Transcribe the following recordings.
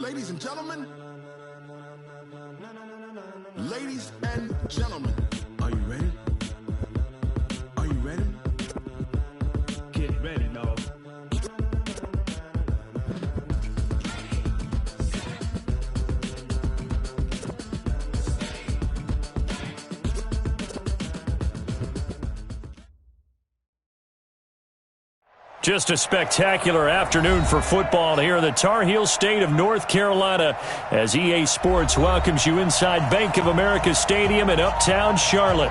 Ladies and gentlemen, ladies and gentlemen, are you ready? Are you ready? Get ready, dog. Just a spectacular afternoon for football here in the Tar Heel state of North Carolina as EA Sports welcomes you inside Bank of America Stadium in Uptown Charlotte.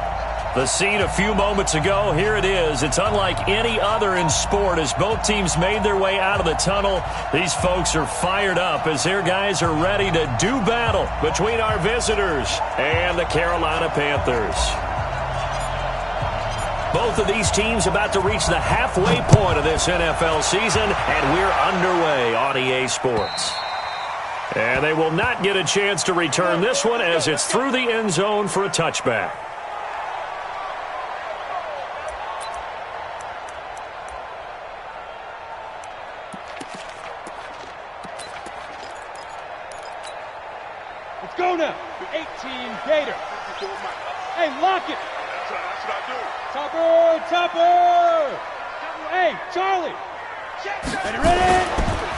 The scene a few moments ago, here it is. It's unlike any other in sport as both teams made their way out of the tunnel. These folks are fired up as their guys are ready to do battle between our visitors and the Carolina Panthers. Both of these teams about to reach the halfway point of this NFL season, and we're underway on EA Sports. And they will not get a chance to return this one as it's through the end zone for a touchback. Let's go now. 18 Gator. Hey, lock it. That's what I do. Topper! Hey, Charlie! Ready?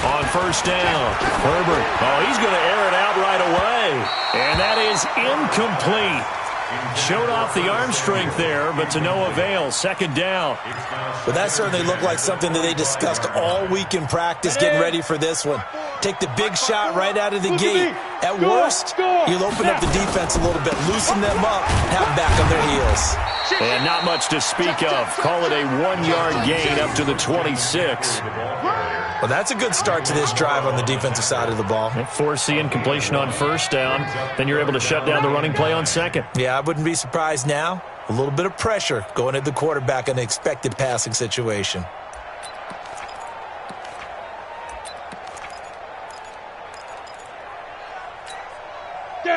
On first down, Herbert. Oh, he's going to air it out right away. And that is incomplete. Showed off the arm strength there, but to no avail. Second down. But that certainly looked like something that they discussed all week in practice, getting ready for this one. Take the big shot right out of the gate. At worst, you'll open up the defense a little bit, loosen them up, have them back on their heels. And not much to speak of. Call it a 1-yard gain up to the 26. Well, that's a good start to this drive on the defensive side of the ball. Force the incompletion on first down. Then you're able to shut down the running play on second. Yeah, I wouldn't be surprised now. A little bit of pressure going at the quarterback in an expected passing situation.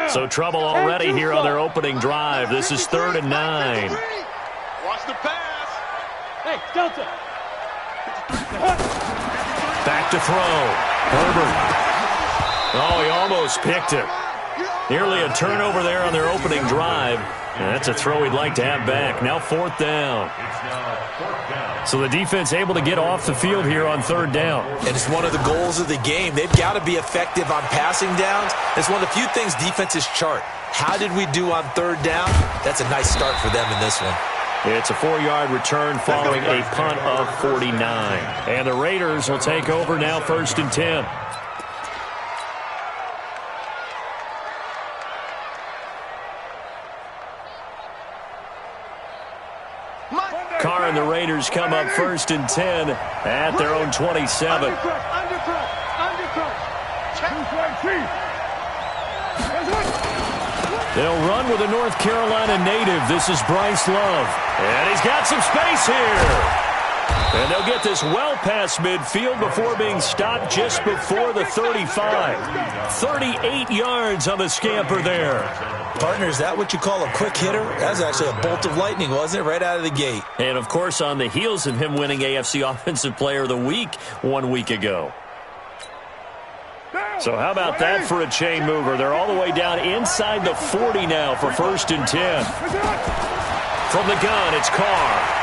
So trouble already here on their opening drive. This is 3rd and 9. Watch the pass. Hey, Delta. Back to throw. Herbert. Oh, he almost picked it. Nearly a turnover there on their opening drive. And that's a throw he'd like to have back. Now 4th down. So the defense able to get off the field here on 3rd down. And it's one of the goals of the game. They've got to be effective on passing downs. It's one of the few things defenses chart. How did we do on 3rd down? That's a nice start for them in this one. It's a 4-yard return following a punt of 49. And the Raiders will take over now 1st and 10. Carr and the Raiders come up 1st and 10 at their own 27. They'll run with a North Carolina native. This is Bryce Love. And he's got some space here. And they'll get this well past midfield before being stopped just before the 35. 38 yards on the scamper there. Partner, is that what you call a quick hitter? That was actually a bolt of lightning, wasn't it? Right out of the gate. And, of course, on the heels of him winning AFC Offensive Player of the Week 1 week ago. So how about that for a chain mover? They're all the way down inside the 40 now for 1st and 10. From the gun, it's Carr.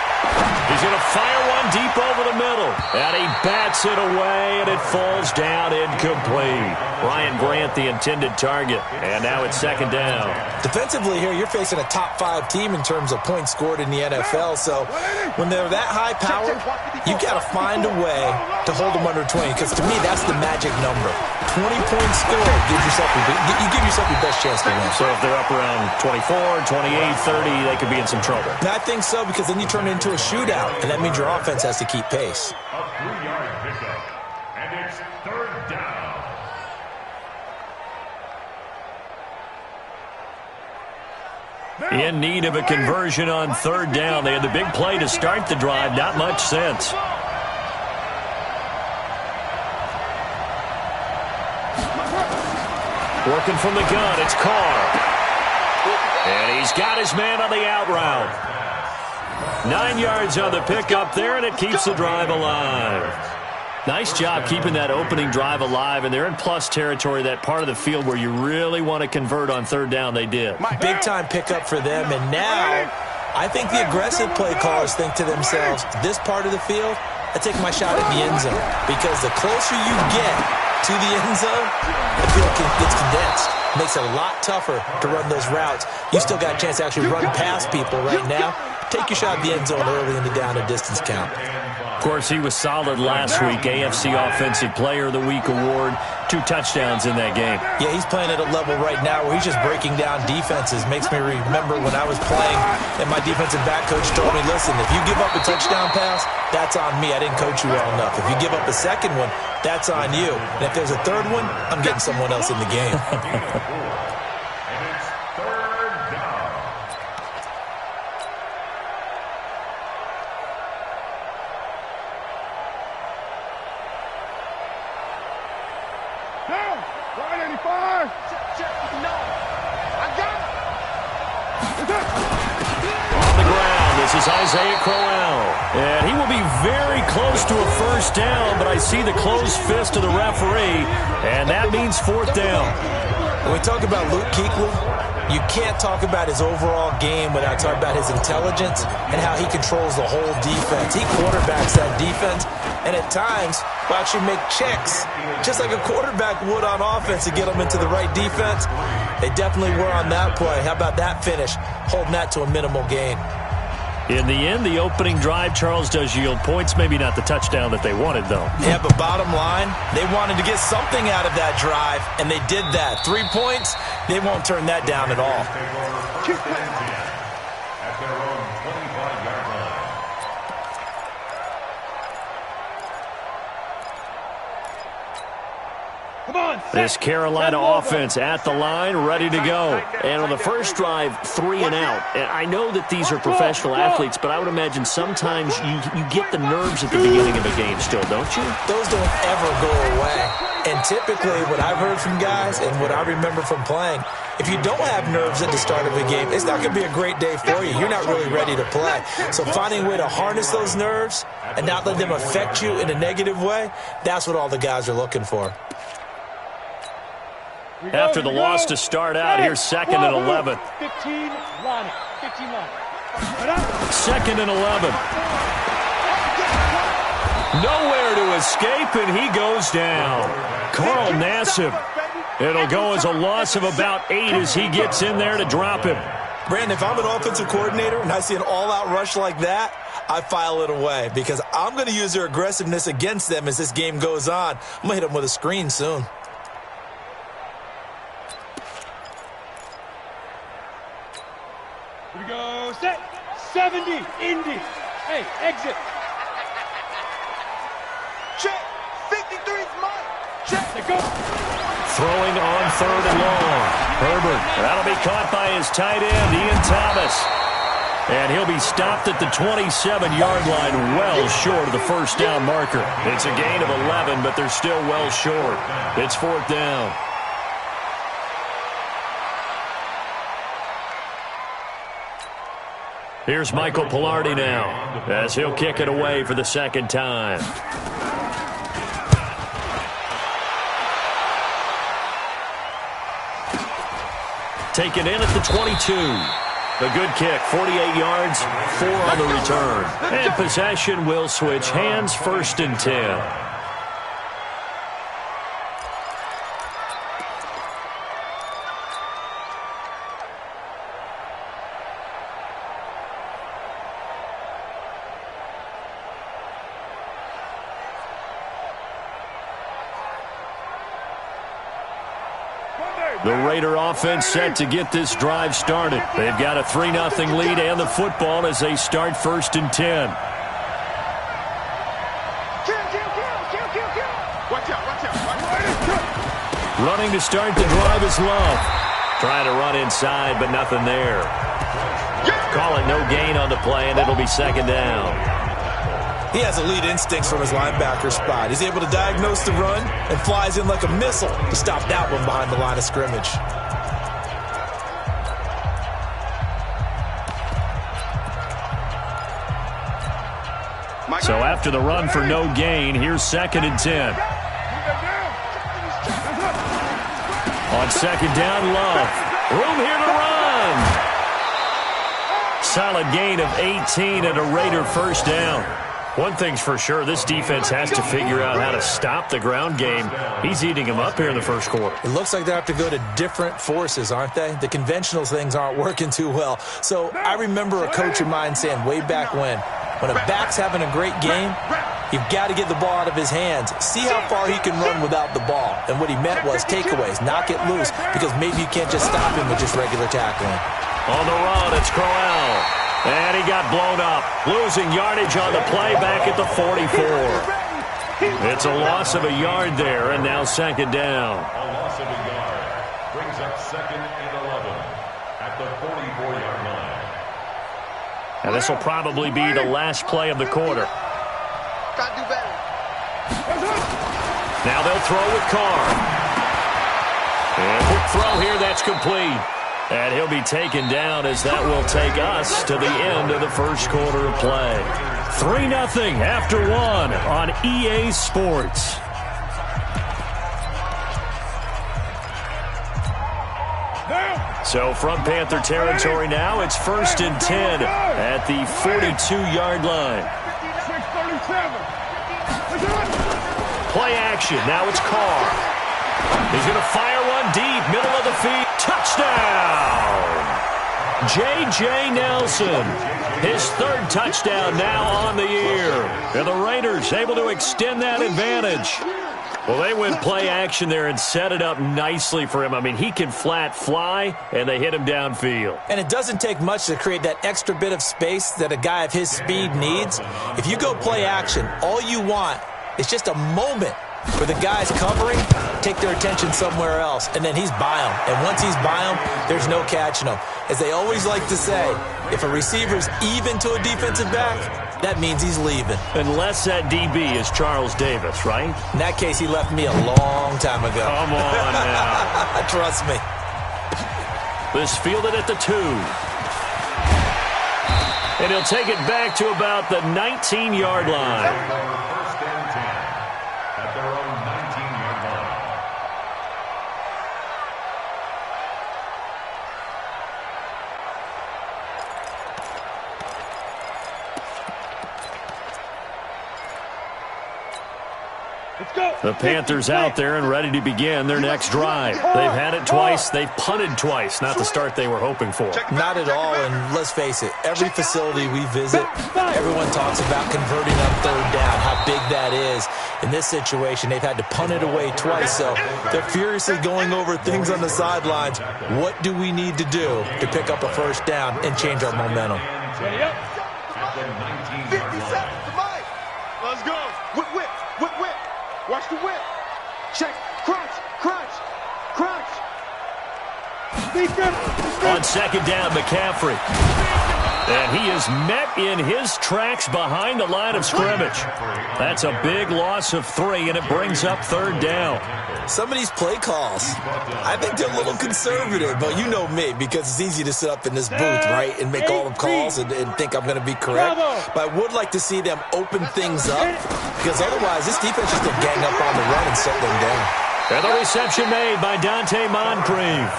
He's going to fire one deep over the middle. And he bats it away, and it falls down incomplete. Ryan Grant, the intended target. And now it's 2nd down. Defensively here, you're facing a top-5 team in terms of points scored in the NFL. So when they're that high-powered, you've got to find a way to hold them under 20. Because to me, that's the magic number. 20 points scored. You give yourself your best chance to win. So if they're up around 24, 28, 30, they could be in some trouble. And I think so, because then you turn it into a shootout, and that means your offense has to keep pace. A 3-yard pickup, and it's 3rd down. In need of a conversion on 3rd down. They had the big play to start the drive. Not much sense. Working from the gun, it's Carr. And he's got his man on the out route. 9 yards on the pickup there, and it keeps the drive alive. Nice job keeping that opening drive alive, and they're in plus territory, that part of the field where you really want to convert on third down. They did. Big-time pickup for them, and now I think the aggressive play callers think to themselves, this part of the field, I take my shot at the end zone, because the closer you get to the end zone, the field gets condensed. Makes it a lot tougher to run those routes. You still got a chance to actually run past people right now. Take your shot at the end zone early in the down and distance count. Of course, he was solid last week. AFC Offensive Player of the Week award. 2 touchdowns in that game. Yeah, he's playing at a level right now where he's just breaking down defenses. Makes me remember when I was playing and my defensive back coach told me, listen, if you give up a touchdown pass, that's on me. I didn't coach you well enough. If you give up a second one, that's on you. And if there's a third one, I'm getting someone else in the game. And he will be very close to a first down, but I see the closed fist of the referee, and that means 4th down. When we talk about Luke Kuechly, you can't talk about his overall game without talking about his intelligence and how he controls the whole defense. He quarterbacks that defense, and at times will actually make checks, just like a quarterback would on offense to get them into the right defense. They definitely were on that play. How about that finish, holding that to a minimal gain? In the end, the opening drive, Charles, does yield points. Maybe not the touchdown that they wanted, though. Yeah, but bottom line, they wanted to get something out of that drive, and they did that. 3 points, they won't turn that down at all. At their own 25-yard line. Come on, This Carolina offense at the line, ready to go. And on the first drive, 3 and out. And I know that these are professional athletes, but I would imagine sometimes you get the nerves at the beginning of a game still, don't you? Those don't ever go away. And typically, what I've heard from guys and what I remember from playing, if you don't have nerves at the start of a game, it's not going to be a great day for you. You're not really ready to play. So finding a way to harness those nerves and not let them affect you in a negative way, that's what all the guys are looking for. After the loss to start out, here's 2nd and 11. 15 line. 15 line. 2nd and 11. Nowhere to escape, and he goes down. Carl Nassib. It'll go as a loss of about 8 as he gets in there to drop him. Brandon, if I'm an offensive coordinator and I see an all-out rush like that, I file it away because I'm going to use their aggressiveness against them as this game goes on. I'm going to hit them with a screen soon. Here we go. Set. 70. Indy. Hey, exit. Check. 53's mine. Check. They go. Throwing on 3rd and long. Herbert. That'll be caught by his tight end, Ian Thomas. And he'll be stopped at the 27-yard line, well short of the first down marker. It's a gain of 11, but they're still well short. It's 4th down. Here's Michael Pilardi now, as he'll kick it away for the 2nd time. Taken in at the 22. A good kick, 48 yards, 4 on the return. And possession will switch hands, 1st and 10. The Raider offense set to get this drive started. They've got a 3-0 lead and the football as they start 1st and 10. Running to start the drive is Love. Trying to run inside, but nothing there. Call it no gain on the play, and it'll be 2nd down. He has elite instincts from his linebacker spot. He's able to diagnose the run and flies in like a missile to stop that one behind the line of scrimmage. So after the run for no gain, here's 2nd and 10. On 2nd down, Love. Room here to run. Solid gain of 18 and a Raider first down. One thing's for sure, this defense has to figure out how to stop the ground game. He's eating them up here in the first quarter. It looks like they have to go to different forces, aren't they? The conventional things aren't working too well. So I remember a coach of mine saying way back when a back's having a great game, you've got to get the ball out of his hands. See how far he can run without the ball. And what he meant was takeaways, knock it loose, because maybe you can't just stop him with just regular tackling. On the run, it's Crowell. And he got blown up, losing yardage on the play back at the 44. It's a loss of a yard there, and now 2nd down. A loss of a yard brings up 2nd and 11 at the 44-yard line. And this will probably be the last play of the quarter. Gotta do better. Now they'll throw with Carr. And quick throw here, that's complete. And he'll be taken down as that will take us to the end of the first quarter of play. 3-0 after 1 on EA Sports. So from Panther territory now, it's 1st and 10 at the 42-yard line. Play action. Now it's Carr. He's going to fire one deep, middle of the field. Touchdown! J.J. Nelson. His 3rd touchdown now on the year. And the Raiders able to extend that advantage. Well, they went play action there and set it up nicely for him. I mean, he can flat fly, and they hit him downfield. And it doesn't take much to create that extra bit of space that a guy of his speed needs. If you go play action, all you want is just a moment where the guys covering take their attention somewhere else, and then he's by him. And once he's by him, there's no catching him. As they always like to say, if a receiver's even to a defensive back, that means he's leaving. Unless that DB is Charles Davis, right? In that case, he left me a long time ago. Come on now. Trust me. This fielded at the 2. And he'll take it back to about the 19-yard line. The Panthers out there and ready to begin their next drive. They've had it twice. They've punted twice. Not the start they were hoping for. Not at all, and let's face it, every facility we visit, everyone talks about converting on 3rd down, how big that is. In this situation, they've had to punt it away twice, so they're furiously going over things on the sidelines. What do we need to do to pick up a 1st down and change our momentum? 50 seconds to Mike. Let's go. Whip, whip, whip, whip. Watch the whip. Check. Crunch, crunch, crunch. On 2nd down, McCaffrey. And he is met in his tracks behind the line of scrimmage. That's a big loss of 3, and it brings up 3rd down. Some of these play calls, I think they're a little conservative, but you know me, because it's easy to sit up in this booth, right, and make all the calls and think I'm going to be correct. But I would like to see them open things up, because otherwise this defense is going to gang up on the run and set them down. And the reception made by Dante Moncrief.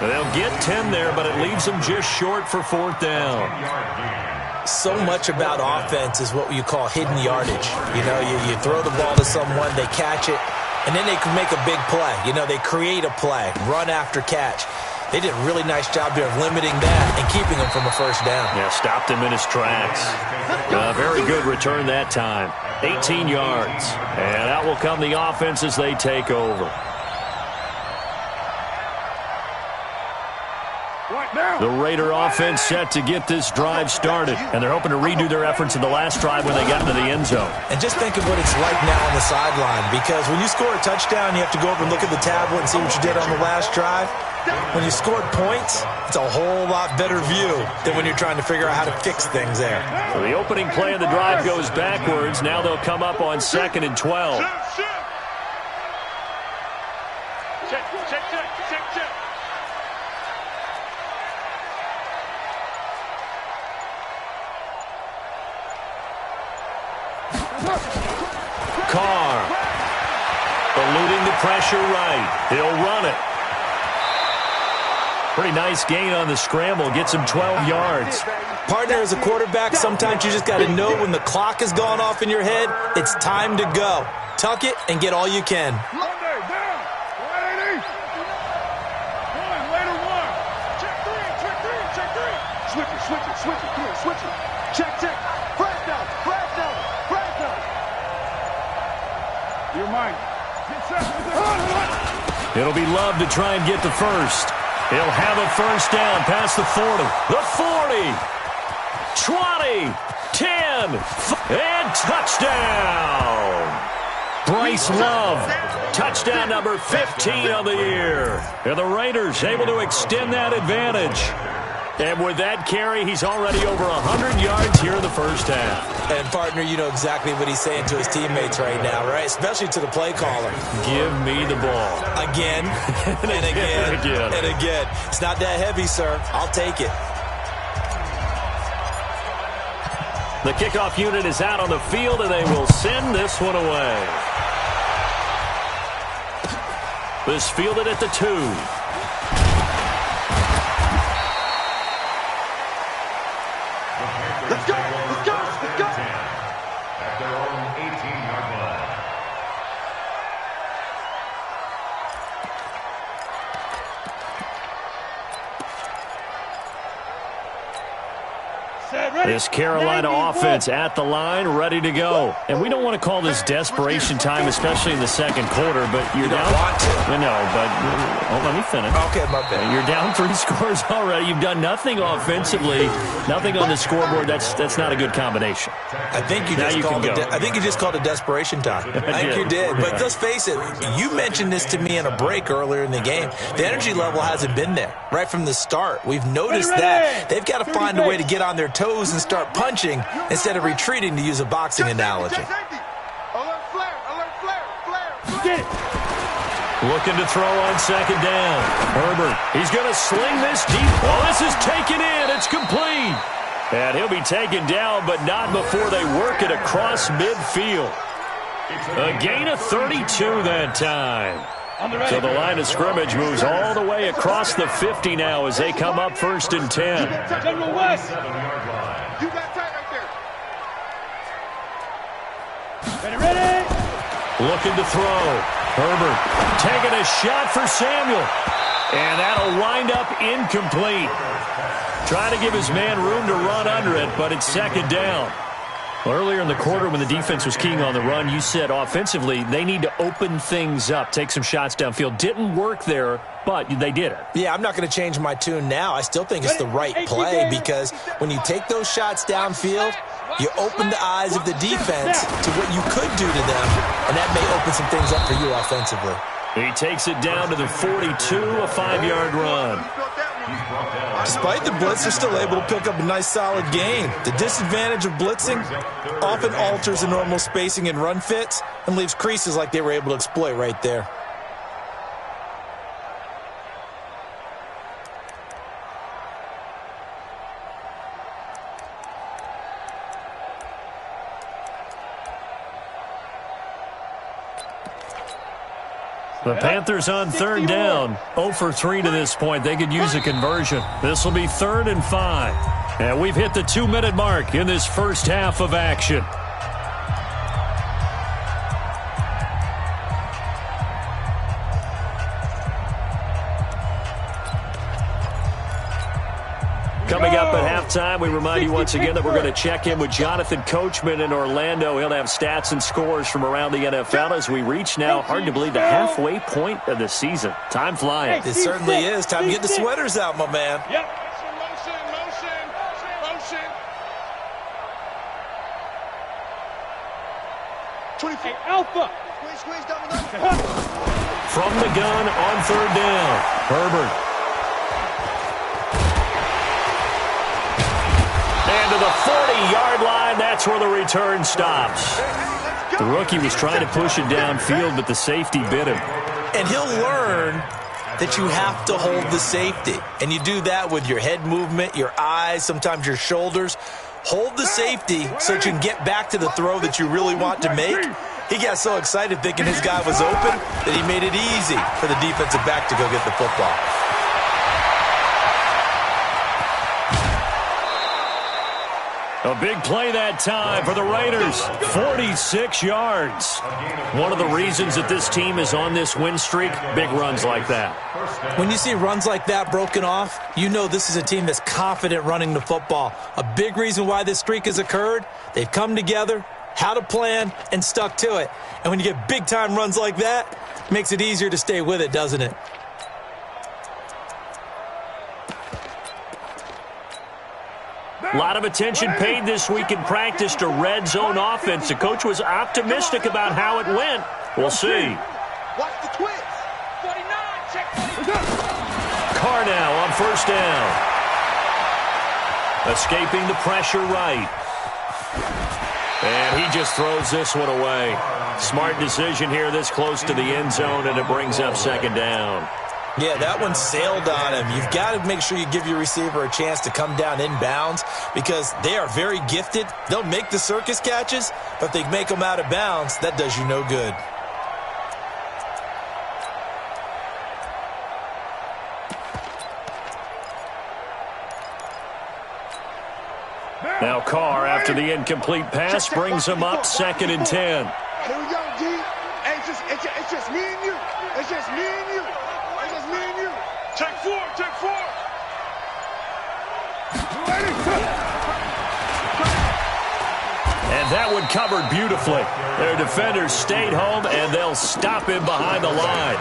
They'll get 10 there, but it leaves them just short for 4th down. So much about offense is what you call hidden yardage. You know, you throw the ball to someone, they catch it, and then they can make a big play. You know, they create a play, run after catch. They did a really nice job there of limiting that and keeping him from a 1st down. Yeah, stopped him in his tracks. Very good return that time. 18 yards. And out will come the offense as they take over. The Raider offense set to get this drive started, and they're hoping to redo their efforts in the last drive when they got into the end zone. And just think of what it's like now on the sideline, because when you score a touchdown, you have to go over and look at the tablet and see what you did on the last drive. When you scored points, it's a whole lot better view than when you're trying to figure out how to fix things there. So the opening play of the drive goes backwards. Now they'll come up on 2nd and 12. Check, check, check, check, check. Carr. Eluding the pressure right. He'll run it. Pretty nice gain on the scramble. Gets him 12 yards. Partner, as a quarterback, sometimes you just got to know when the clock has gone off in your head, it's time to go. Tuck it and get all you can. Switch it, come on, switch it. Check. Flag down. You're mine. Get set. It'll be Love to try and get the first. He'll have a first down past the 40. The 40. 20. 10. And touchdown. Bryce Love. Touchdown number 15 of the year. And the Raiders able to extend that advantage. And with that carry, he's already over 100 yards here in the first half. And, partner, you know exactly what he's saying to his teammates right now, right? Especially to the play caller. Give me the ball. Again, and again, and again. It's not that heavy, sir. I'll take it. The kickoff unit is out on the field, and they will send this one away. This fielded at the 2. Let's go. At their own 18-yard line. This Carolina offense at the line, ready to go. And we don't want to call this desperation time, especially in the second quarter, but you're down. Want to. I know, but let me finish. Okay, my bad. You're down 3 scores already. You've done nothing offensively, nothing on the scoreboard. That's not a good combination. I think you just called it desperation time. I think you did. But let's face it, you mentioned this to me in a break earlier in the game. The energy level hasn't been there right from the start. We've noticed that. They've got to find a way to get on their toes and start punching instead of retreating, to use a boxing analogy. Alert flare. Get it. Looking to throw on second down. Herbert, he's going to sling this deep. Oh, this is taken in. It's complete. And he'll be taken down, but not before they work it across midfield. A gain of 32 that time. So the line of scrimmage moves all the way across the 50 now as they come up 1st and 10. General West. You got tight right there. Ready. Looking to throw. Herbert taking a shot for Samuel. And that'll wind up incomplete. Trying to give his man room to run under it, but it's second down. Earlier in the quarter when the defense was keying on the run, you said offensively they need to open things up, take some shots downfield. Didn't work there, but they did it. Yeah, I'm not going to change my tune now. I still think it's the right play because when you take those shots downfield, you open the eyes of the defense to what you could do to them, and that may open some things up for you offensively. He takes it down to the 42, a 5-yard run. Despite the blitz, they're still able to pick up a nice solid gain. The disadvantage of blitzing often alters the normal spacing and run fits and leaves creases like they were able to exploit right there. The Panthers on third down, 0 for 3 to this point. They could use a conversion. This will be 3rd and 5. And we've hit the 2-minute mark in this first half of action. Coming up at halftime, we remind you once again that we're going to check in with Jonathan Coachman in Orlando. He'll have stats and scores from around the NFL as we reach now, hard to believe, the halfway point of the season. Time flying. It certainly is. Time to get the sweaters out, my man. Yep. Motion. 24. Alpha. Squeeze down the left. From the gun on third down, Herbert. And to the 40-yard line, that's where the return stops. The rookie was trying to push it downfield, but the safety bit him. And he'll learn that you have to hold the safety. And you do that with your head movement, your eyes, sometimes your shoulders. hold the safety so that you can get back to the throw that you really want to make. He got so excited thinking his guy was open that he made it easy for the defensive back to go get the football. A big play that time for the Raiders, 46 yards. One of the reasons that this team is on this win streak, big runs like that. When you see runs like that broken off, you know this is a team that's confident running the football. A big reason why this streak has occurred, they've come together, had a plan, and stuck to it. And when you get big-time runs like that, it makes it easier to stay with it, doesn't it? A lot of attention paid this week in practice to red zone offense. The coach was optimistic about how it went. We'll see. Watch the twist. 49, check 49. Carr now on first down. Escaping the pressure right. And he just throws this one away. Smart decision here this close to the end zone, and it brings up second down. Yeah, that one sailed on him. You've got to make sure you give your receiver a chance to come down inbounds because they are very gifted. They'll make the circus catches, but if they make them out of bounds, that does you no good. Now Carr, after the incomplete pass, brings him up 2nd and 10. Here we go, G. Hey, it's just me and you. It's just me and you. It's just me and you. Take 4, take 4. And that one covered beautifully. Their defenders stayed home, and they'll stop him behind the line.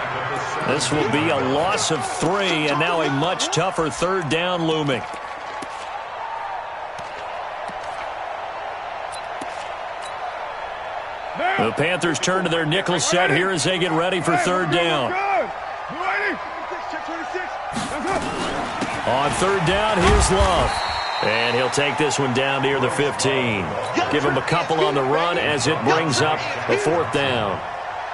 This will be a loss of 3, and now a much tougher third down looming. The Panthers turn to their nickel set here as they get ready for third down. On third down, here's Love. And he'll take this one down near the 15. Give him a couple on the run as it brings up a fourth down.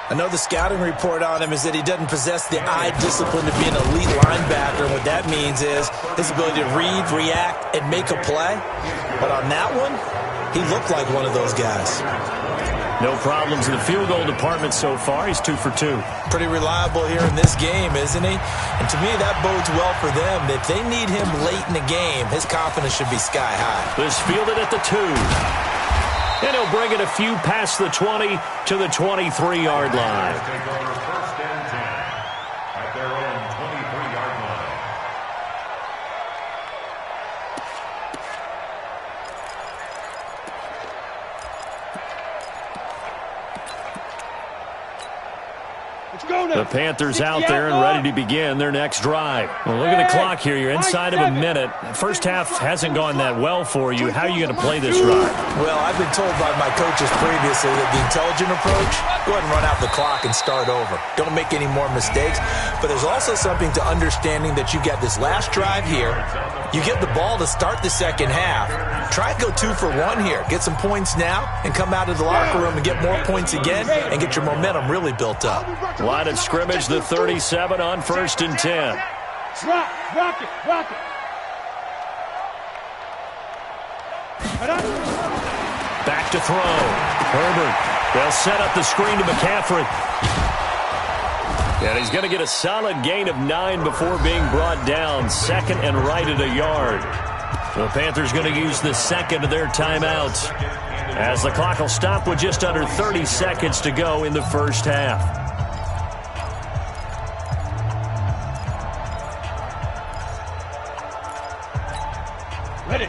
I know the scouting report on him is that he doesn't possess the eye discipline to be an elite linebacker. And what that means is his ability to read, react, and make a play. But on that one, he looked like one of those guys. No problems in the field goal department so far. He's 2 for 2. Pretty reliable here in this game, isn't he? And to me, that bodes well for them. If they need him late in the game, his confidence should be sky high. This fielded at the 2. And he'll bring it a few past the 20 to the 23-yard line. Take over first and 10 at their own 23-yard line. The Panthers out there and ready to begin their next drive. Well, look at the clock here. You're inside of a minute. First half hasn't gone that well for you. How are you going to play this drive? Well, I've been told by my coaches previously that the intelligent approach, go ahead and run out the clock and start over. Don't make any more mistakes. But there's also something to understanding that you got this last drive here. You get the ball to start the second half. Try and go 2 for 1 here. Get some points now and come out of the locker room and get more points again and get your momentum really built up. Line of scrimmage, the 37 on first and 10. Rock it. Back to throw. Herbert. They'll set up the screen to McCaffrey. And he's going to get a solid gain of 9 before being brought down. 2nd and right at a yard. The Panthers going to use the second of their timeouts as the clock will stop with just under 30 seconds to go in the first half.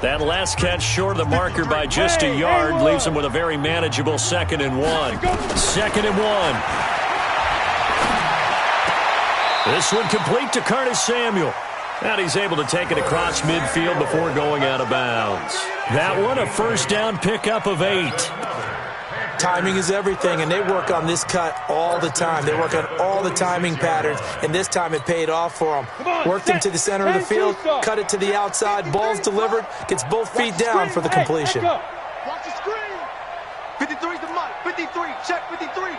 That last catch short of the marker by just a yard leaves him with a very manageable 2nd and 1. 2nd and 1. This one complete to Curtis Samuel. And he's able to take it across midfield before going out of bounds. That one, a first down pickup of 8. Timing is everything, and they work on this cut all the time. They work on all the timing patterns, and this time it paid off for them. Worked him to the center of the field, cut it to the outside, ball's delivered, gets both feet down for the completion. Watch the screen. 53's the mark. 53. Check 53.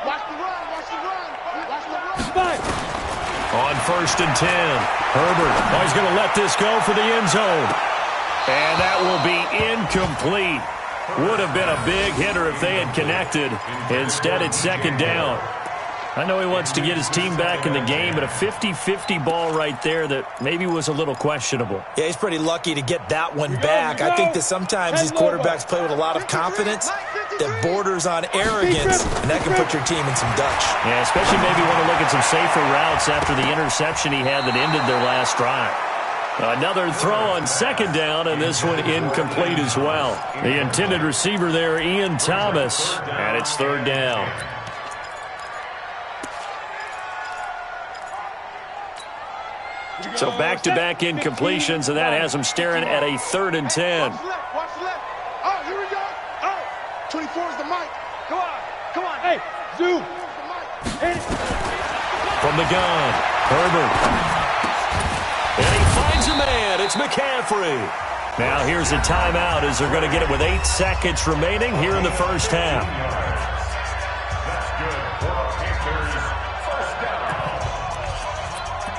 Watch the run. Watch the run. Watch the run. On first and 10, Herbert. Oh, he's going to let this go for the end zone. And that will be incomplete. Would have been a big hitter if they had connected. Instead, it's second down. I know he wants to get his team back in the game, but a 50-50 ball right there that maybe was a little questionable. Yeah, he's pretty lucky to get that one back. I think that sometimes these quarterbacks play with a lot of confidence that borders on arrogance, and that can put your team in some Dutch. Yeah, especially maybe want to look at some safer routes after the interception he had that ended their last drive. Another throw on second down, and this one incomplete as well. The intended receiver there, Ian Thomas, and it's third down. So back-to-back incompletions, and that has them staring at a 3rd and 10. Watch the left. Oh, here we go. Oh, 24 is the mic. Come on. Come on. Hey, zoom. Hit it. From the gun, Herbert. And he finds a man. It's McCaffrey. Now here's a timeout as they're going to get it with 8 seconds remaining here in the first half. That's good for the Panthers. First down.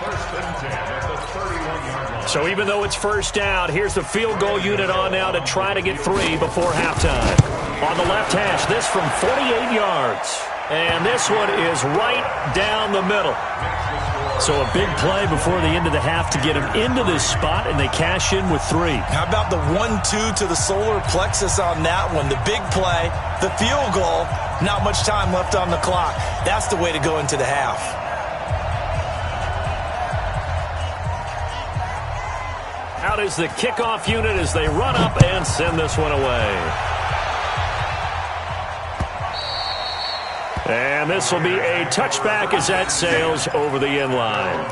First and 10 at the 31-yard line. So even though it's first down, here's the field goal unit on now to try to get 3 before halftime. On the left hash, this from 48 yards. And this one is right down the middle. So a big play before the end of the half to get them into this spot, and they cash in with 3. How about the 1-2 to the solar plexus on that one? The big play, the field goal, not much time left on the clock. That's the way to go into the half. Out is the kickoff unit as they run up and send this one away. And this will be a touchback as that sails over the end line.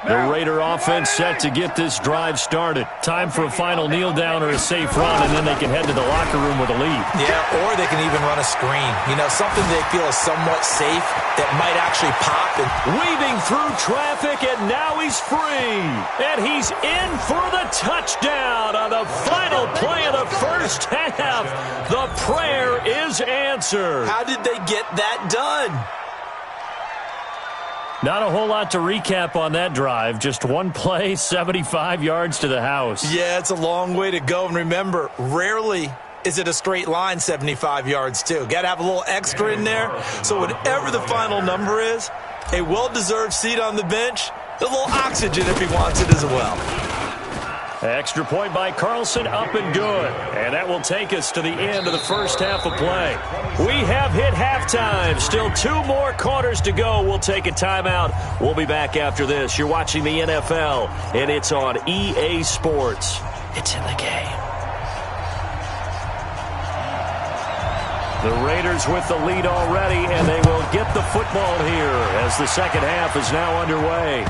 The Raider offense set to get this drive started. Time for a final kneel down or a safe run, and then they can head to the locker room with a lead. Yeah, or they can even run a screen. You know, something they feel is somewhat safe that might actually pop. And weaving through traffic, and now he's free. And he's in for the touchdown on the final play of the first half. The prayer is answered. How did they get that done? Not a whole lot to recap on that drive. Just one play, 75 yards to the house. Yeah, it's a long way to go. And remember, rarely is it a straight line 75 yards, too. Got to have a little extra in there. So whatever the final number is, a well-deserved seat on the bench, a little oxygen if he wants it as well. Extra point by Carlson, up and good. And that will take us to the end of the first half of play. We have hit halftime. Still 2 more quarters to go. We'll take a timeout. We'll be back after this. You're watching the NFL, and it's on EA Sports. It's in the game. The Raiders with the lead already, and they will get the football here as the second half is now underway.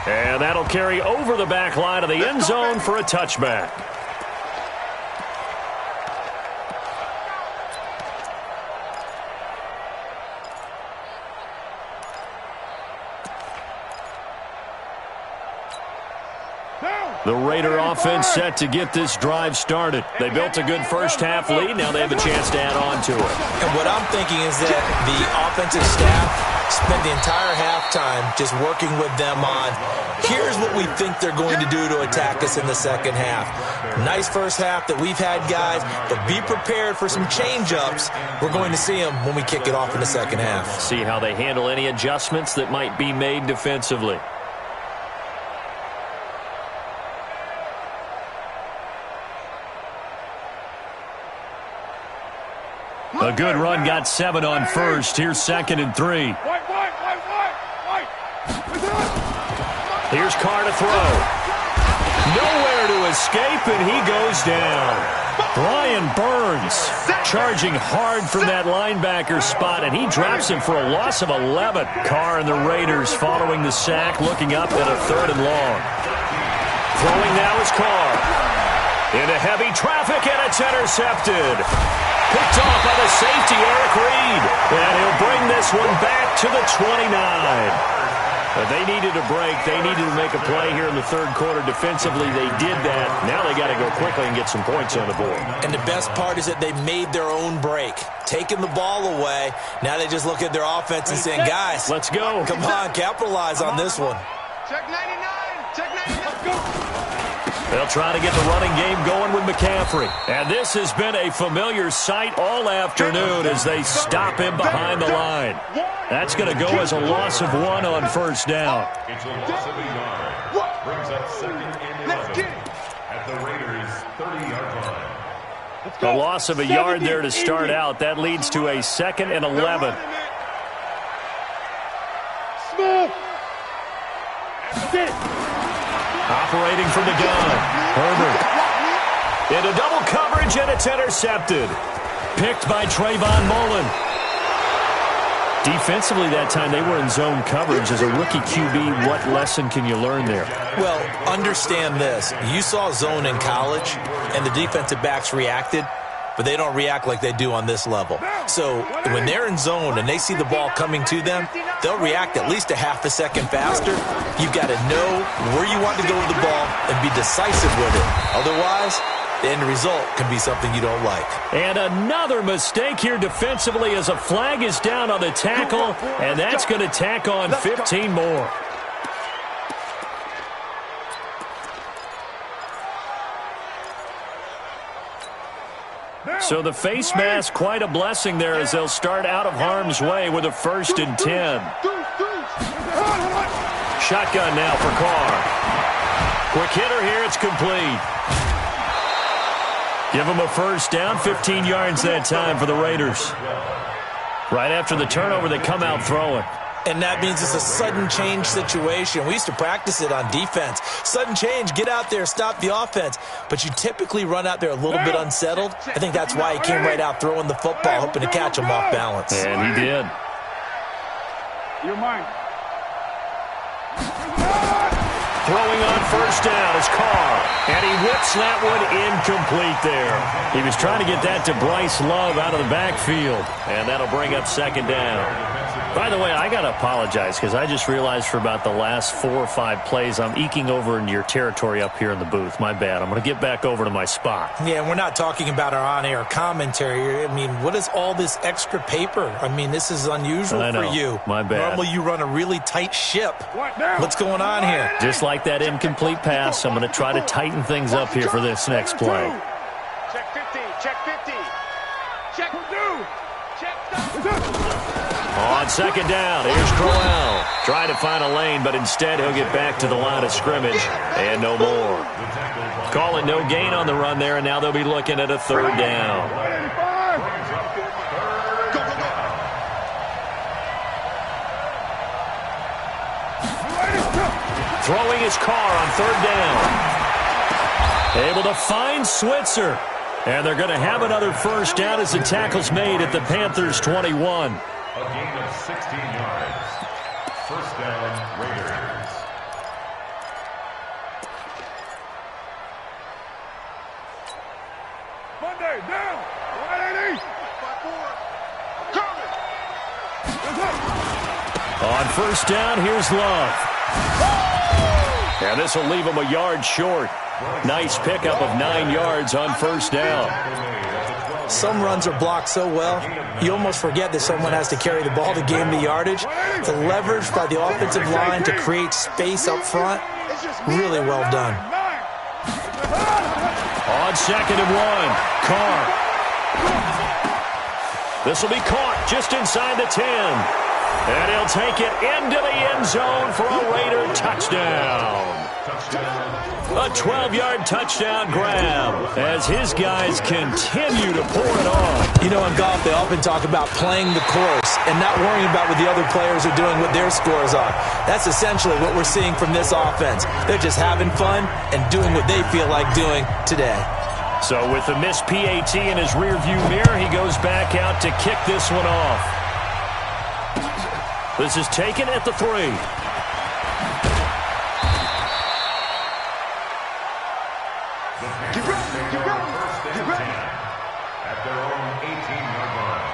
And that'll carry over the back line of the end zone for a touchback. The Raider offense set to get this drive started. They built a good first half lead. Now they have a chance to add on to it. And what I'm thinking is that the offensive staff spent the entire halftime just working with them on, here's what we think they're going to do to attack us in the second half. Nice first half that we've had, guys, but be prepared for some change-ups. We're going to see them when we kick it off in the second half. See how they handle any adjustments that might be made defensively. A good run got 7 on first. Here's 2nd and 3. Here's Carr to throw. Nowhere to escape, and he goes down. Brian Burns charging hard from that linebacker spot, and he drops him for a loss of 11. Carr and the Raiders following the sack, looking up at a 3rd and long. Throwing now is Carr. Into heavy traffic, and it's intercepted. Picked off by the safety, Eric Reed. And he'll bring this one back to the 29. But they needed a break. They needed to make a play here in the third quarter. Defensively, they did that. Now they got to go quickly and get some points on the board. And the best part is that they made their own break, taking the ball away. Now they just look at their offense and saying, guys, let's go. Come on, capitalize on this one. Check 99. Check 99. Let's go. They'll try to get the running game going with McCaffrey. And this has been a familiar sight all afternoon as they stop him behind the line. That's going to go as a loss of 1 on first down. It's a loss of a yard. Brings up 2nd and 11 at the Raiders' 30-yard line. A loss of a yard there to start out. That leads to a 2nd and 11. Smith. Sit. Operating from the gun. Herbert. Into double coverage, and it's intercepted. Picked by Trayvon Mullen. Defensively that time, they were in zone coverage. As a rookie QB, what lesson can you learn there? Well, understand this. You saw zone in college, and the defensive backs reacted, but they don't react like they do on this level. So when they're in zone and they see the ball coming to them, they'll react at least a half a second faster. You've got to know where you want to go with the ball and be decisive with it. Otherwise, the end result can be something you don't like. And another mistake here defensively as a flag is down on the tackle, and that's going to tack on 15 more. So the face mask, quite a blessing there as they'll start out of harm's way with a 1st and 10. Shotgun now for Carr. Quick hitter here, it's complete. Give them a first down, 15 yards that time for the Raiders. Right after the turnover, they come out throwing. And that means it's a sudden change situation. We used to practice it on defense. Sudden change, get out there, stop the offense. But you typically run out there a little bit unsettled. I think that's why he came right out throwing the football, hoping to catch him off balance. And he did. You're mine. Throwing on first down is Carr. And he whips that one incomplete there. He was trying to get that to Bryce Love out of the backfield. And that'll bring up 2nd down. By the way, I got to apologize because I just realized for about the last 4 or 5 plays, I'm eking over into your territory up here in the booth. My bad. I'm going to get back over to my spot. Yeah, we're not talking about our on-air commentary. I mean, what is all this extra paper? I mean, this is unusual for you. My bad. Normally you run a really tight ship. What's going on here? Just like that incomplete pass, I'm going to try to tighten things up here for this next play. Check 50. Check 50. Check 2. Check. On 2nd down, here's Crowell. Trying to find a lane, but instead he'll get back to the line of scrimmage and no more. Calling no gain on the run there, and now they'll be looking at a 3rd down. Throwing his Carr on 3rd down. Able to find Switzer. And they're going to have another first down as the tackle's made at the Panthers' 21. A gain of 16 yards. First down, Raiders. Monday, down. 180. On first down, here's Love. And this will leave him a yard short. Nice pickup of 9 yards on first down. Some runs are blocked so well, you almost forget that someone has to carry the ball to gain the yardage. The leverage by the offensive line to create space up front, really well done. On 2nd and 1, Carr. This will be caught just inside the 10. And he'll take it into the end zone for a Raider touchdown. A 12-yard touchdown grab as his guys continue to pour it on. You know, in golf, they often talk about playing the course and not worrying about what the other players are doing, what their scores are. That's essentially what we're seeing from this offense. They're just having fun and doing what they feel like doing today. So with the missed PAT in his rearview mirror, he goes back out to kick this one off. This is taken at the 3. At their own 18-yard line.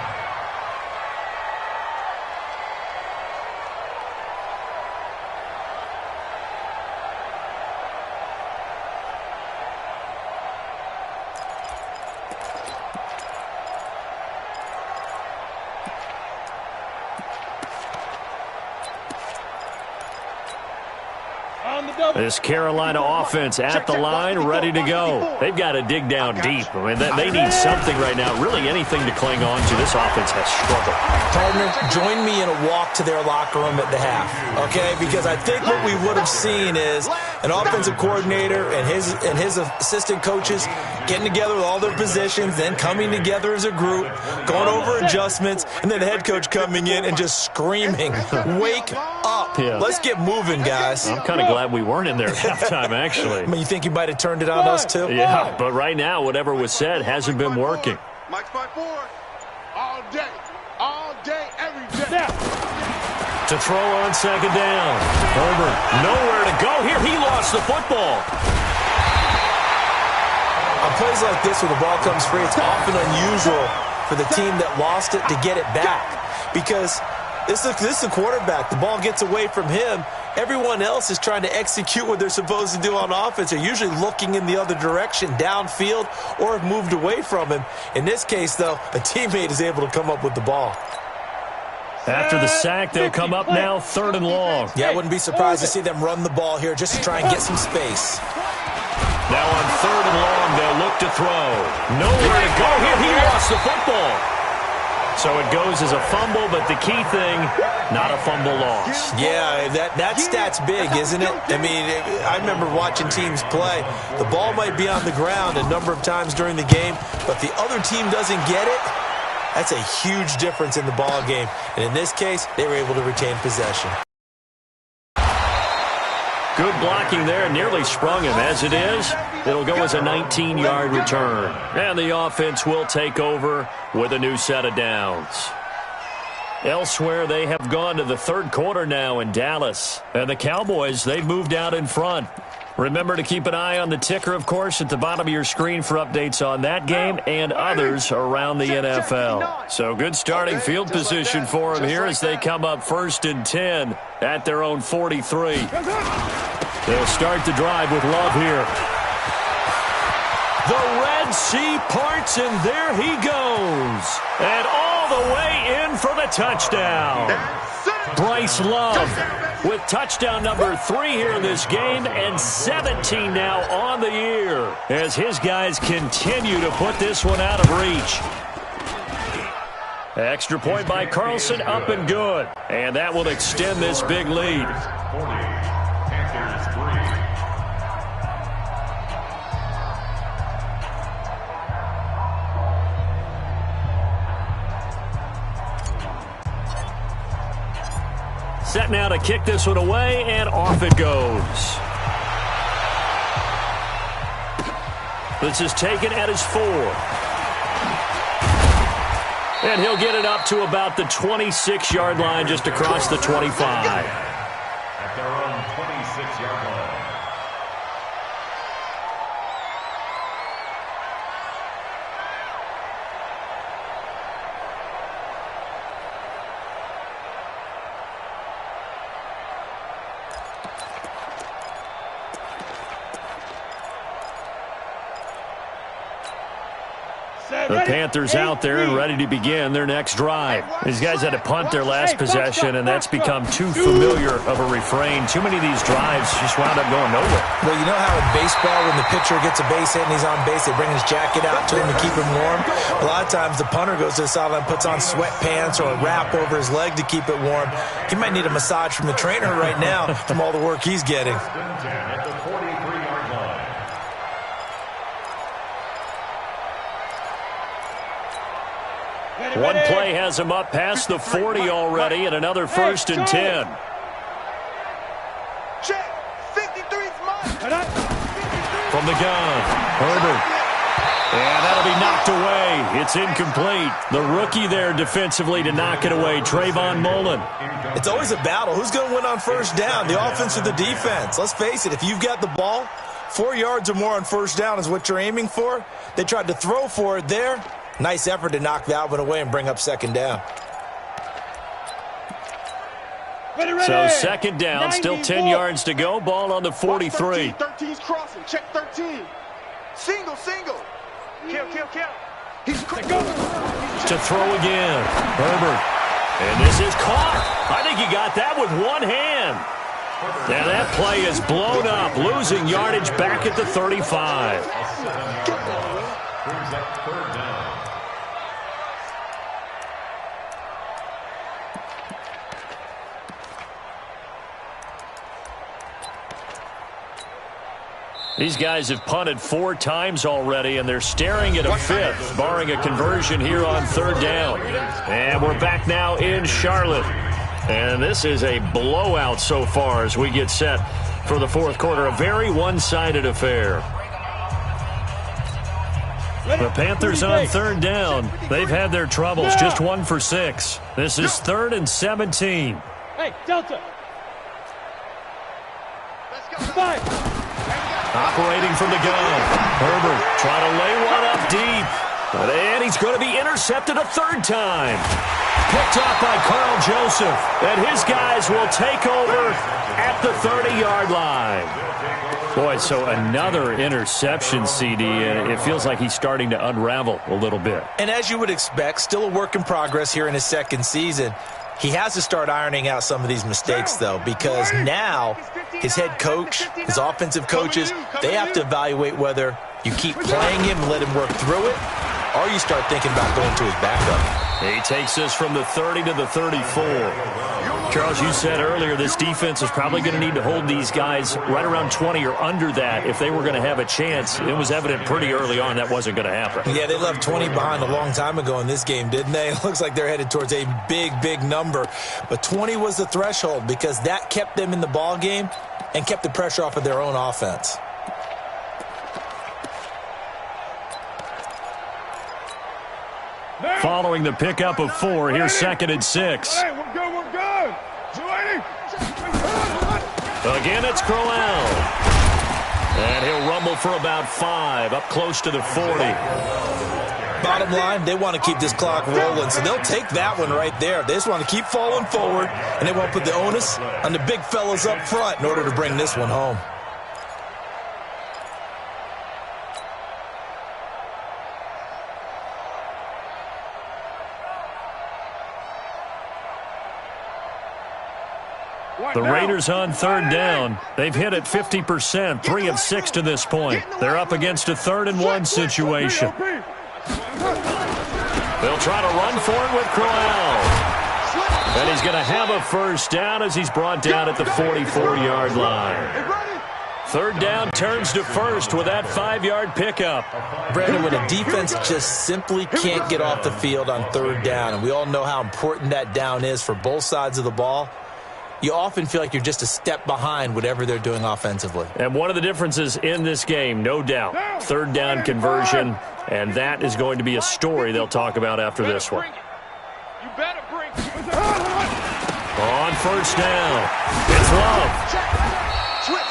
This Carolina offense at the line, ready to go. They've got to dig down deep. I mean, they need something right now, really anything to cling on to. This offense has struggled. Partner, join me in a walk to their locker room at the half, okay? Because I think what we would have seen is an offensive coordinator and his assistant coaches getting together with all their positions, then coming together as a group, going over adjustments, and then the head coach coming in and just screaming, "Wake up. Yeah. Let's get moving, guys." I'm kind of glad we weren't in there at halftime, actually. I mean, you think you might have turned it on us, too? Yeah, but right now, whatever was said hasn't been working. Mike's by 4. All day, every day. To throw on second down. Herbert, nowhere to go here. He lost the football. On plays like this where the ball comes free, it's often unusual for the team that lost it to get it back. Because this is a quarterback. The ball gets away from him. Everyone else is trying to execute what they're supposed to do on offense. They're usually looking in the other direction, downfield, or have moved away from him. In this case, though, a teammate is able to come up with the ball. After the sack, they'll come up now 3rd and long. Yeah, I wouldn't be surprised to see them run the ball here just to try and get some space. Now on 3rd and long, they'll look to throw. Nowhere to go here. He lost the football. So it goes as a fumble, but the key thing, not a fumble loss. Yeah, that stat's big, isn't it? I mean, I remember watching teams play. The ball might be on the ground a number of times during the game, but the other team doesn't get it. That's a huge difference in the ball game. And in this case, they were able to retain possession. Good blocking there, nearly sprung him. As it is, it'll go as a 19-yard return. And the offense will take over with a new set of downs. Elsewhere, they have gone to the 3rd quarter now in Dallas. And the Cowboys, they've moved out in front. Remember to keep an eye on the ticker, of course, at the bottom of your screen for updates on that game and others around the NFL. So good starting field position for them here as they come up 1st and 10 at their own 43. They'll start the drive with Love here. The Red Sea parts, and there he goes. And all the way in for the touchdown. Bryce Love with touchdown number 3 here in this game and 17 now on the year as his guys continue to put this one out of reach. Extra point by Carlson, up and good. And that will extend this big lead. 40, Panthers 3. Set now to kick this one away, and off it goes. This is taken at his 4. And he'll get it up to about the 26-yard line, just across the 25. At their own 26-yard line. The Panthers out there and ready to begin their next drive. These guys had to punt their last possession, and that's become too familiar of a refrain. Too many of these drives just wound up going nowhere. Well, you know how in baseball when the pitcher gets a base hit and he's on base, they bring his jacket out to him to keep him warm? A lot of times the punter goes to the sideline, puts on sweatpants or a wrap over his leg to keep it warm. He might need a massage from the trainer right now from all the work he's getting. At the 43-yard line. One play has him up past the 40 already, and another 1st and 10. Check. 53's mine. From the gun, Herbert. And that'll be knocked away. It's incomplete. The rookie there defensively to knock it away, Trayvon Mullen. It's always a battle. Who's going to win on 1st down, the offense or the defense? Let's face it, if you've got the ball, 4 yards or more on 1st down is what you're aiming for. They tried to throw for it there. Nice effort to knock that one away and bring up 2nd down. So 2nd down, still 10 yards to go. Ball on the 43. 13's crossing. Check 13. Single. Kill. He's To throw again. Herbert. And this is caught. I think he got that with one hand. And that play is blown up, losing yardage back at the 35. Brings up third down. These guys have punted 4 times already, and they're staring at a 5th, barring a conversion here on third down. And we're back now in Charlotte. And this is a blowout so far as we get set for the fourth quarter. A very one-sided affair. The Panthers on third down. They've had their troubles, just 1 for 6. This is 3rd and 17. Hey, Delta. Five. Operating from the gun. Herbert trying to lay one up deep. And he's going to be intercepted a 3rd time. Picked off by Carl Joseph. And his guys will take over at the 30-yard line. Boy, so another interception, CD, and it feels like he's starting to unravel a little bit. And as you would expect, still a work in progress here in his second season. He has to start ironing out some of these mistakes, though, because now his head coach, his offensive coaches, they have to evaluate whether you keep playing him and let him work through it, or you start thinking about going to his backup. He takes us from the 30 to the 34. Charles, you said earlier this defense is probably going to need to hold these guys right around 20 or under that if they were going to have a chance. It was evident pretty early on that wasn't going to happen. Yeah, they left 20 behind a long time ago in this game, didn't they? It looks like they're headed towards a big, big number. But 20 was the threshold because that kept them in the ball game and kept the pressure off of their own offense. Following the pickup of 4, here's 2nd and 6. Hey, we're good. Again, it's Crowell. And he'll rumble for about 5, up close to the 40. Bottom line, they want to keep this clock rolling, so they'll take that one right there. They just want to keep falling forward, and they want to put the onus on the big fellas up front in order to bring this one home. The Raiders on third down. They've hit it 50%, 3 of 6 to this point. They're up against a 3rd and 1 situation. They'll try to run for it with Crowell. And he's going to have a first down as he's brought down at the 44-yard line. Third down turns to first with that 5-yard pickup. Brandon, when a defense just simply can't get off the field on third down, and we all know how important that down is for both sides of the ball, you often feel like you're just a step behind whatever they're doing offensively. And one of the differences in this game, no doubt, 3rd down conversion, and that is going to be a story they'll talk about after this one. You better bring it. On first down, it's Love. Switch.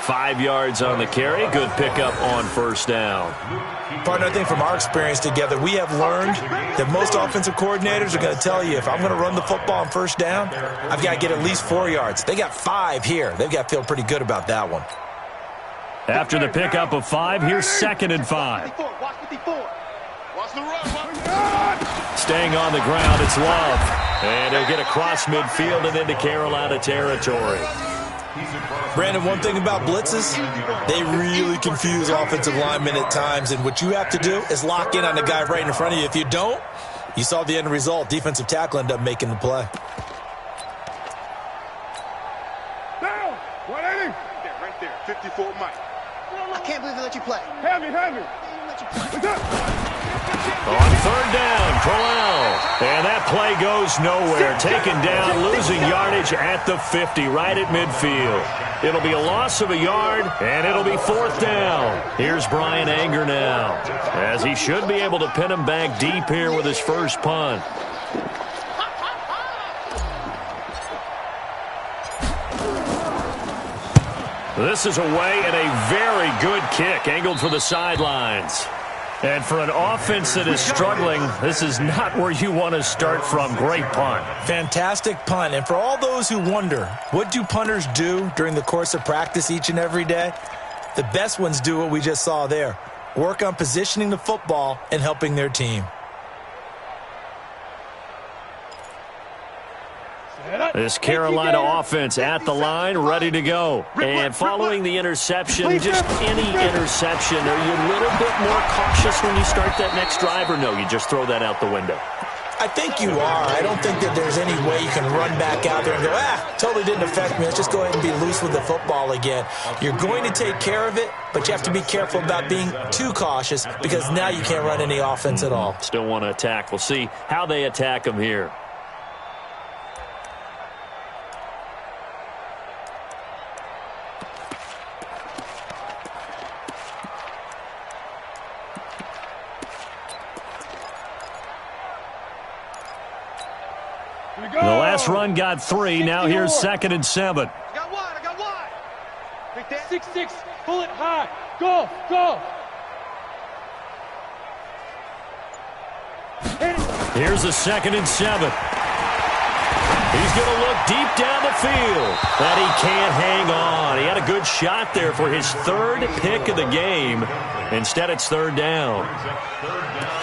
5 yards on the carry. Good pickup on first down. Partner, I think from our experience together, we have learned that most offensive coordinators are going to tell you, if I'm going to run the football on first down, I've got to get at least 4 yards. They got 5 here. They've got to feel pretty good about that one. After the pickup of 5, here's 2nd and 5. Watch 54. Watch the run. Staying on the ground, it's Love. And he'll get across midfield and into Carolina territory. Brandon, one thing about blitzes, they really confuse offensive linemen at times, and what you have to do is lock in on the guy right in front of you. If you don't, you saw the end result. Defensive tackle ended up making the play. Down. 180. Right there. 54 Mike. I can't believe they let you play. Have me. Let you play. On third down, Crowell. And that play goes nowhere. Taken down, losing yardage at the 50, right at midfield. It'll be a loss of a yard, and it'll be 4th down. Here's Brian Anger now, as he should be able to pin him back deep here with his first punt. This is away and a very good kick, angled for the sidelines. And for an offense that is struggling, this is not where you want to start from. Great punt. Fantastic punt. And for all those who wonder, what do punters do during the course of practice each and every day? The best ones do what we just saw there. Work on positioning the football and helping their team. This Carolina offense at the line, ready to go. And following the interception, just any interception, are you a little bit more cautious when you start that next drive, or no, you just throw that out the window? I think you are. I don't think that there's any way you can run back out there and go, totally didn't affect me. Let's just go ahead and be loose with the football again. You're going to take care of it, but you have to be careful about being too cautious because now you can't run any offense at all. Still want to attack. We'll see how they attack them here. The last run got 3. Now here's 2nd and 7. I got wide. 6-6. Pull it high. Go. Here's a 2nd and 7. He's going to look deep down the field, but he can't hang on. He had a good shot there for his 3rd pick of the game. Instead, it's 3rd down.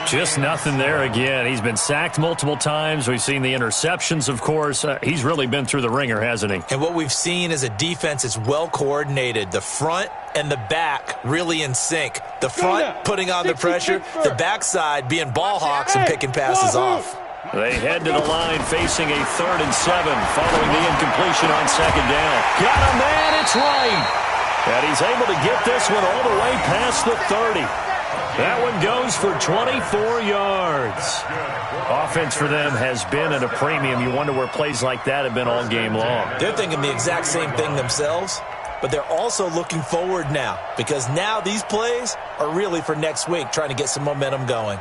Just nothing there again. He's been sacked multiple times. We've seen the interceptions, of course. He's really been through the ringer, hasn't he? And what we've seen is a defense that's well coordinated. The front and the back really in sync. The front putting on the pressure, the backside being ball hawks and picking passes off. They head to the line facing a 3rd and 7 following the incompletion on 2nd down. Got a man, it's right. And he's able to get this one all the way past the 30. That one goes for 24 yards. Offense for them has been at a premium. You wonder where plays like that have been all game long. They're thinking the exact same thing themselves, but they're also looking forward now because now these plays are really for next week, trying to get some momentum going.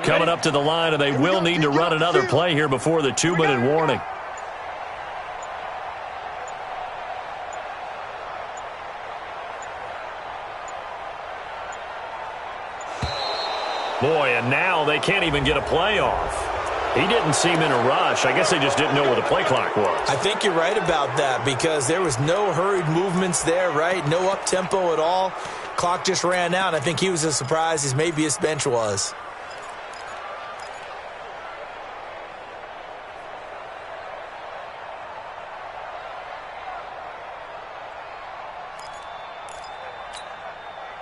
Coming up to the line, and they will need to run another play here before the 2-minute warning. Boy, and now they can't even get a play off. He didn't seem in a rush. I guess they just didn't know where the play clock was. I think you're right about that because there was no hurried movements there, right? No up-tempo at all. Clock just ran out. I think he was as surprised as maybe his bench was.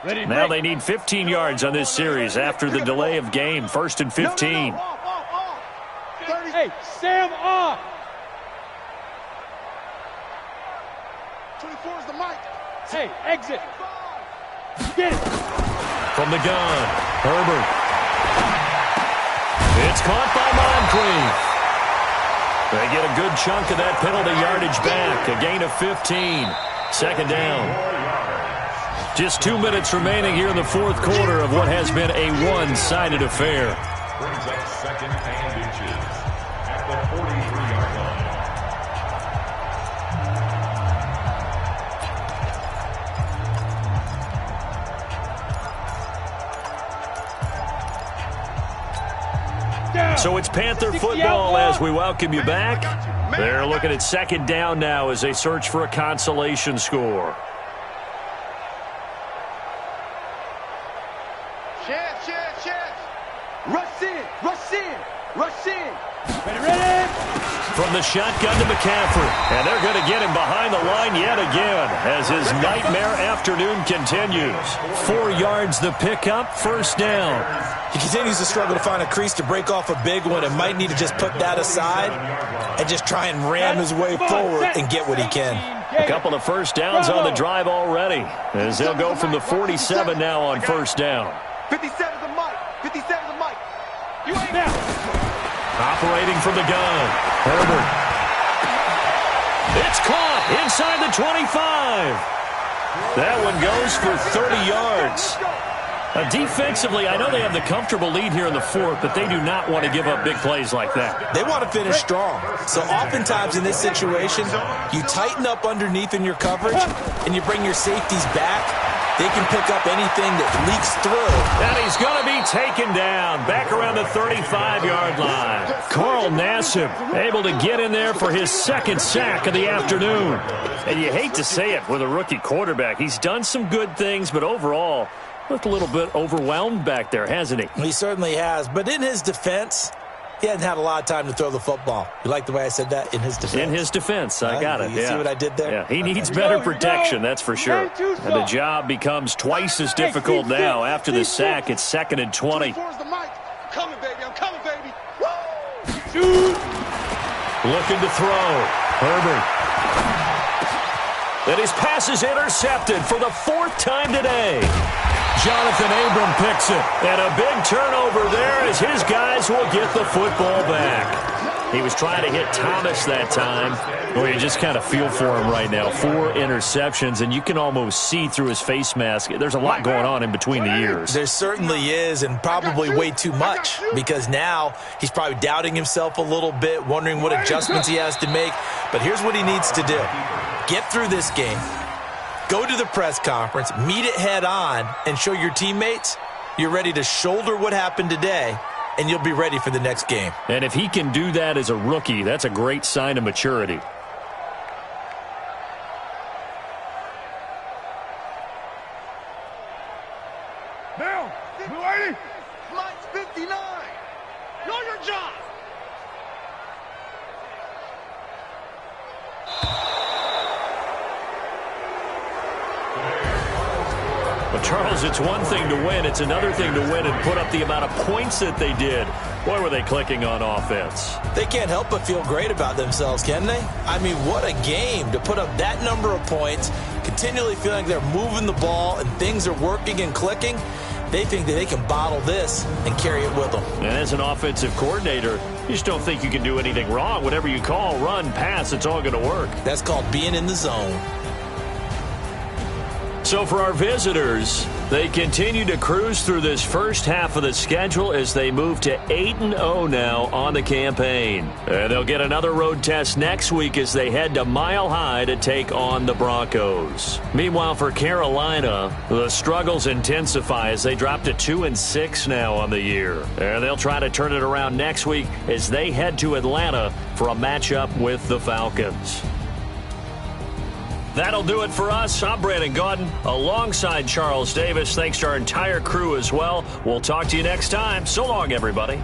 Now they need 15 yards on this series after the delay of game. 1st and 15. Hey, Sam off. 24 is the mic. Hey, exit. Get it. From the gun, Herbert. It's caught by Moncrief. They get a good chunk of that penalty yardage back. A gain of 15. 2nd down. Just 2 minutes remaining here in the 4th quarter of what has been a one-sided affair. Brings up 2nd and inches at the 43-yard Down. So it's Panther football as we welcome you back. They're looking at 2nd down now as they search for a consolation score. Rush in. Ready. From the shotgun to McCaffrey. And they're going to get him behind the line yet again as his nightmare afternoon continues. 4 yards the pickup, 1st down. He continues to struggle to find a crease to break off a big one and might need to just put that aside and just try and ram his way forward and get what he can. A couple of 1st downs on the drive already as they'll go from the 47 now on 1st down. 57's the mic. 57's the mic. You ain't Now. Operating from the gun, Herbert. It's caught inside the 25. That one goes for 30 yards. Defensively, I know they have the comfortable lead here in the 4th, but they do not want to give up big plays like that. They want to finish strong. So oftentimes in this situation, you tighten up underneath in your coverage, and you bring your safeties back they can pick up anything that leaks through. And he's going to be taken down back around the 35-yard line. Carl Nassib able to get in there for his second sack of the afternoon. And you hate to say it with a rookie quarterback. He's done some good things, but overall, looked a little bit overwhelmed back there, hasn't he? He certainly has. But in his defense, he hasn't had a lot of time to throw the football. You like the way I said that? In his defense. In his defense. I got it. You see what I did there? Yeah, he needs better protection, that's for sure. And the job becomes twice as difficult now after the sack. It's 2nd and 20. I'm coming, baby. I'm coming, baby. Looking to throw. Herbert. And his pass is intercepted for the 4th time today. Jonathan Abram picks it. And a big turnover there as his guys will get the football back. He was trying to hit Thomas that time. Well, you just kind of feel for him right now. 4 interceptions, and you can almost see through his face mask. There's a lot going on in between the ears. There certainly is, and probably way too much, because now he's probably doubting himself a little bit, wondering what adjustments he has to make. But here's what he needs to do. Get through this game. Go to the press conference, meet it head on, and show your teammates you're ready to shoulder what happened today, and you'll be ready for the next game. And if he can do that as a rookie, that's a great sign of maturity. Now, you ready? Flight's 59. Know your job. But, Charles, it's one thing to win. It's another thing to win and put up the amount of points that they did. Boy, were they clicking on offense. They can't help but feel great about themselves, can they? I mean, what a game to put up that number of points, continually feeling like they're moving the ball and things are working and clicking. They think that they can bottle this and carry it with them. And as an offensive coordinator, you just don't think you can do anything wrong. Whatever you call, run, pass, it's all going to work. That's called being in the zone. So for our visitors, they continue to cruise through this first half of the schedule as they move to 8-0 now on the campaign. And they'll get another road test next week as they head to Mile High to take on the Broncos. Meanwhile, for Carolina, the struggles intensify as they drop to 2-6 now on the year. And they'll try to turn it around next week as they head to Atlanta for a matchup with the Falcons. That'll do it for us. I'm Brandon Gaudin alongside Charles Davis. Thanks to our entire crew as well. We'll talk to you next time. So long, everybody.